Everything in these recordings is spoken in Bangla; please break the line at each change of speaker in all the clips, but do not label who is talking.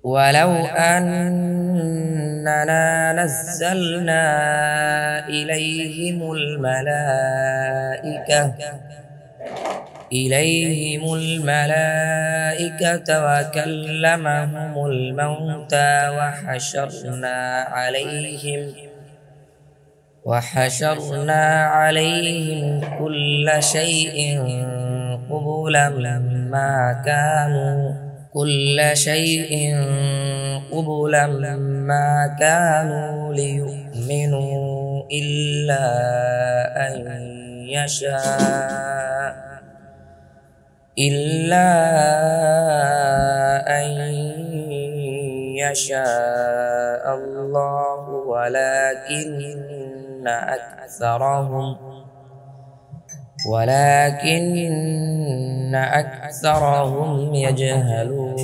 ولو أننا نزلنا إليهم الملائكة وكلمهم الموتى وحشرنا عليهم كل شيء قبلا ما كانوا ليؤمنوا إلا أن يشاء الله ولكن أكثرهم يجهلون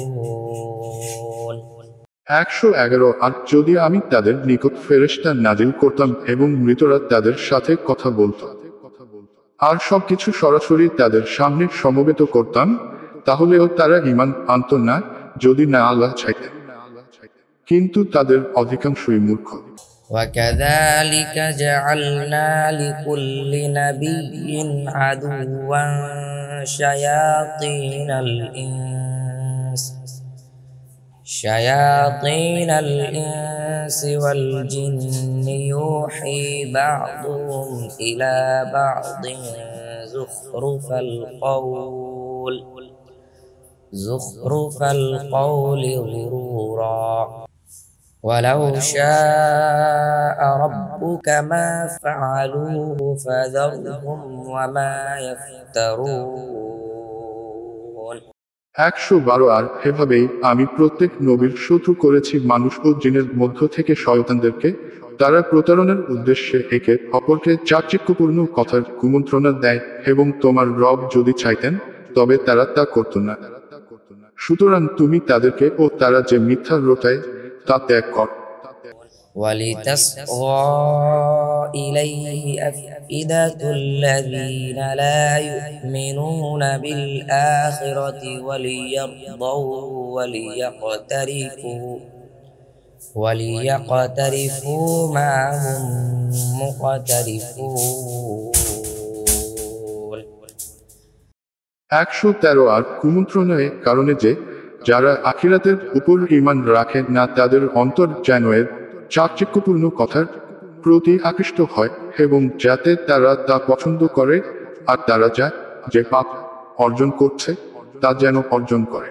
111। আর যদি আমি তাদের নিকট ফেরেশতা নাজিল করতাম এবং মৃতরা তাদের সাথে কথা বলতো আর সবকিছু সরাসরি তাদের সামনে সমবেত করতাম, তাহলেও তারা ঈমান আনত না যদি না আল্লাহ চাইতেন, কিন্তু তাদের অধিকাংশই মূর্খ।
وكذلك جعلنا لكل نبي عدوا شياطين الإنس والجن يوحي بعضهم إلى بعض زخرف القول غرورا ولو شاء ربك ما فعلوه فذرهم وما يفترون
112। আর এভাবেই আমি প্রত্যেক নবীর শত্রু করেছি মানুষ ও জিনের মধ্য থেকে শয়তানদেরকে। তারা প্রতারণার উদ্দেশ্যে একে অপরকে চাকচিক্যপূর্ণ কথার কুমন্ত্রণা দেয় এবং তোমার রব যদি চাইতেন তবে তারা তা করত না। সুতরাং তুমি তাদেরকে ও তারা যে মিথ্যা রটায় তা ত্যাগ কর।
ولتصغى إليه أفئدة الذين لا يؤمنون بالآخرة وليقترفوا ما هم مقترفون
113। আর কুমন্ত্রণায় কারণে যে যারা আখিরাতের উপর ঈমান রাখে না তাদের অন্তর যেন এর চাকচিক্যপূর্ণ কথার প্রতি আকৃষ্ট হয় এবং যাতে তারা তা পছন্দ করে আর তারা যে পাপ অর্জন করছে তা যেন অর্জন করে।